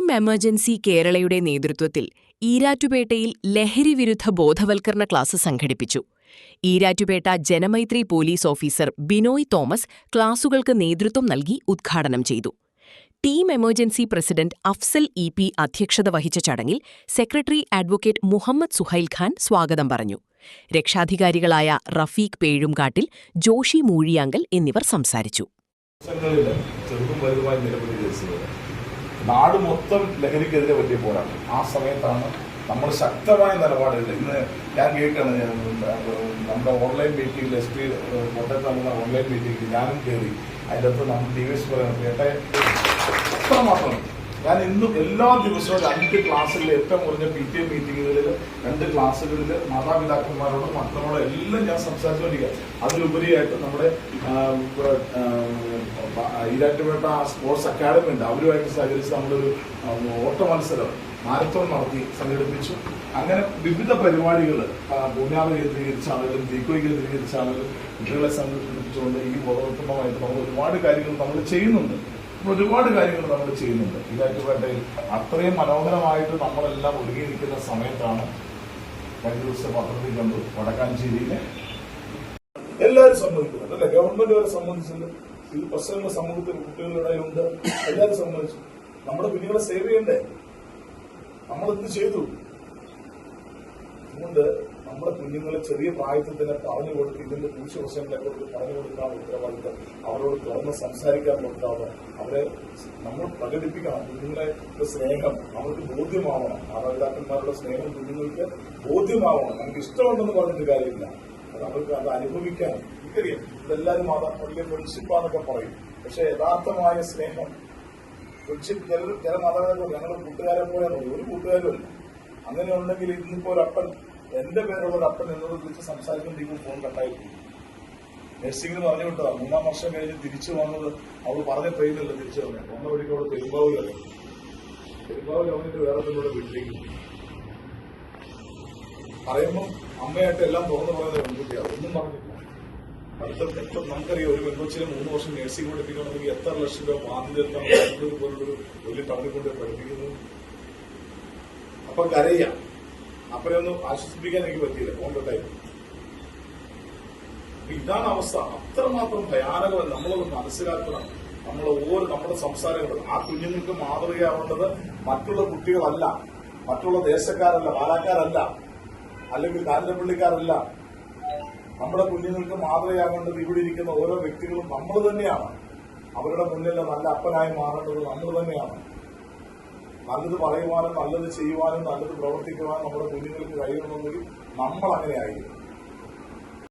Team emergency കേരളയുടെ നേതൃത്വത്തിൽ ഈരാറ്റുപേട്ടയിൽ ലഹരിവിരുദ്ധ ബോധവൽക്കരണ ക്ലാസ് സംഘടിപ്പിച്ചു. ഈരാറ്റുപേട്ട ജനമൈത്രി പോലീസ് ഓഫീസർ ബിനോയ് തോമസ് ക്ലാസുകൾക്ക് നേതൃത്വം നൽകി ഉദ്ഘാടനം ചെയ്തു. Team emergency president Afzal E P. അധ്യക്ഷത വഹിച്ച ചടങ്ങിൽ സെക്രട്ടറി അഡ്വക്കേറ്റ് മുഹമ്മദ് സുഹൈൽ ഖാൻ സ്വാഗതം പറഞ്ഞു. രക്ഷാധികാരികളായ റഫീഖ് പേഴുംകാട്ടിൽ, ജോഷി മൂഴിയാങ്കൽ എന്നിവർ സംസാരിച്ചു. നാട് മൊത്തം ലഹരിക്കെതിരെ വലിയ പോരാട്ടം. ആ സമയത്താണ് നമ്മൾ ശക്തമായ നിലപാടുകൾ. ഇന്ന് ഞാൻ കേൾക്കുകയാണ്, നമ്മുടെ ഓൺലൈൻ മീറ്റിംഗിൽ SP കോട്ടയത്ത് നടന്ന ഓൺലൈൻ മീറ്റിംഗിൽ ഞാനും കയറി. അതിൻ്റെ അകത്ത് നമ്മൾ DVS പറയുന്നത് കേട്ടെ അത്രമാത്രം. ഞാൻ ഇന്നും എല്ലാ ദിവസവും 2 ക്ലാസ്സുകളിൽ, ഏറ്റവും കുറഞ്ഞ PTA മീറ്റിങ്ങുകളിൽ 2 ക്ലാസ്സുകളിൽ മാതാപിതാക്കന്മാരോടും മക്കളോടും എല്ലാം ഞാൻ സംസാരിച്ചുകൊണ്ടിരിക്കുക. അതിലുപരിയായിട്ട് നമ്മുടെ ഈരാറ്റുപേട്ട സ്പോർട്സ് അക്കാഡമി ഉണ്ട്, അവരുമായിട്ട് സഹകരിച്ച് നമ്മളൊരു ഓട്ട മത്സരം മാരത്തോൺ നടത്തി സംഘടിപ്പിച്ചു. അങ്ങനെ വിവിധ പരിപാടികൾ പൂഞ്ഞാറ് കേന്ദ്രീകരിച്ചാണെങ്കിലും തീക്കോയ് കേന്ദ്രീകരിച്ചാണെങ്കിലും കുട്ടികളെ സംഘടിപ്പിച്ചുകൊണ്ട് ഈ ബോധവൽക്കരണമായിട്ട് നമ്മൾ ഒരുപാട് കാര്യങ്ങൾ നമ്മൾ ചെയ്യുന്നുണ്ട്. ഈരാറ്റുപേട്ടയിൽ അത്രയും മനോഹരമായിട്ട് നമ്മളെല്ലാം ഒരുങ്ങിയിരിക്കുന്ന സമയത്താണ് കഴിഞ്ഞ ദിവസം പത്രത്തിൽ കണ്ടു വടക്കാഞ്ചേരിയിലെ എല്ലാവരും സമ്മതിക്കുന്നുണ്ട് അല്ലെ, ഗവൺമെന്റ് വരെ സംബന്ധിച്ചത്. ഇത് പ്രശ്നങ്ങൾ സമൂഹത്തിൽ കുട്ടികളുടെ ഉണ്ട്, എല്ലാവരും സംബന്ധിച്ചു. നമ്മുടെ കുഞ്ഞുങ്ങളെ സേവ് ചെയ്യണ്ടേ? നമ്മളെന്ത് ചെയ്തു? അതുകൊണ്ട് നമ്മുടെ കുഞ്ഞുങ്ങളെ ചെറിയ പ്രായത്തിൽ തന്നെ പറഞ്ഞു കൊടുത്ത് ഇതിന്റെ ദൂഷ്യവശങ്ങളെക്കുറിച്ച് പറഞ്ഞു കൊടുക്കാനുള്ള ഉത്തരവാദിത്തം, അവരോട് തുറന്ന് സംസാരിക്കാനുള്ള ഉത്തരവാദിത്തം അവരെ നമ്മൾ പ്രകടിപ്പിക്കണം. കുഞ്ഞുങ്ങളെ സ്നേഹം അവർക്ക് ബോധ്യമാവണം. മാതാപിതാക്കന്മാരുടെ സ്നേഹം കുഞ്ഞുങ്ങൾക്ക് ബോധ്യമാവണം. നമുക്ക് ഇഷ്ടമുണ്ടെന്ന് പറഞ്ഞിട്ട് കാര്യമില്ല, അത് അവർക്ക് അത് അനുഭവിക്കാൻ. എനിക്കറിയാം, ഇതെല്ലാവരും വലിയ ഫ്രണ്ട്ഷിപ്പാന്നൊക്കെ പറയും, പക്ഷെ യഥാർത്ഥമായ സ്നേഹം ഫ്രണ്ട്ഷിപ്പ് ചില മാതാപിതാക്കൾ ഞങ്ങളുടെ കൂട്ടുകാരെ പോയാൽ ഒരു കൂട്ടുകാരുമല്ല. അങ്ങനെ ഉണ്ടെങ്കിൽ ഇന്നിപ്പോ ഒരപ്പൻ, എന്റെ പേരുള്ള ഒരു അപ്പൻ എന്നോട് വിളിച്ച് സംസാരിക്കുമ്പോൾ ഫോൺ കട്ടായിരുന്നു. നഴ്സിംഗിന് പറഞ്ഞു വിട്ടതാ. 3-ാം വർഷം കഴിഞ്ഞ് തിരിച്ചു വന്നത് അവൾ പറഞ്ഞ ട്രെയിനല്ല തിരിച്ചു വന്നത്. വന്ന വഴിക്ക് അവിടെ പെരുമ്പാവൂരല്ലേ, പെരുമ്പാവൂർ അവനിട്ട് വേറെ തന്നെ വീട്ടിലേക്ക് പറയുമ്പോൾ അമ്മയായിട്ട് എല്ലാം തുറന്നു പറയുന്നത് പെൺകുട്ടിയാണ്. ഒന്നും പറഞ്ഞില്ല. അടുത്ത നമുക്കറിയാം, ഒരു പെൺകൊച്ചിനെ 3 വർഷം നഴ്സിംഗ് പഠിപ്പിക്കണമെങ്കിൽ എത്ര ലക്ഷം രൂപ ബാധ്യതയെടുത്താണ് ബാംഗ്ലൂർ പോലുള്ളൊരു വലിയ ടൗണിൽ കൊണ്ട് പഠിപ്പിക്കുന്നത്. അപ്പൊ കരയാം. അപ്പനെ ഒന്ന് ആശ്വസിപ്പിക്കാൻ എനിക്ക് പറ്റിയില്ല, ഫോൺ കട്ടായിരുന്നു. ഇതാണ് അവസ്ഥ. അത്രമാത്രം ഭയാനകമാണ്. നമ്മളത് മനസ്സിലാക്കണം. നമ്മുടെ സംസാരങ്ങൾ ആ കുഞ്ഞുങ്ങൾക്ക് മാതൃകയാവേണ്ടത് മറ്റുള്ള കുട്ടികളല്ല, മറ്റുള്ള ദേശക്കാരല്ല, പാലക്കാരല്ല, അല്ലെങ്കിൽ കാഞ്ഞിരപ്പള്ളിക്കാരല്ല. നമ്മുടെ കുഞ്ഞുങ്ങൾക്ക് മാതൃകയാവേണ്ടത് ഇവിടെ ഇരിക്കുന്ന ഓരോ വ്യക്തികളും നമ്മൾ തന്നെയാണ്. അവരുടെ മുന്നിൽ നല്ല അപ്പനായി മാറേണ്ടത് നമ്മൾ തന്നെയാണ്. നല്ലത് പറയുവാനും നല്ലത് ചെയ്യുവാനും നല്ലത് പ്രവർത്തിക്കുവാനും നമ്മുടെ കുഞ്ഞുങ്ങൾക്ക് കഴിയണമെങ്കിൽ നമ്മൾ അങ്ങനെ ആയിരിക്കും.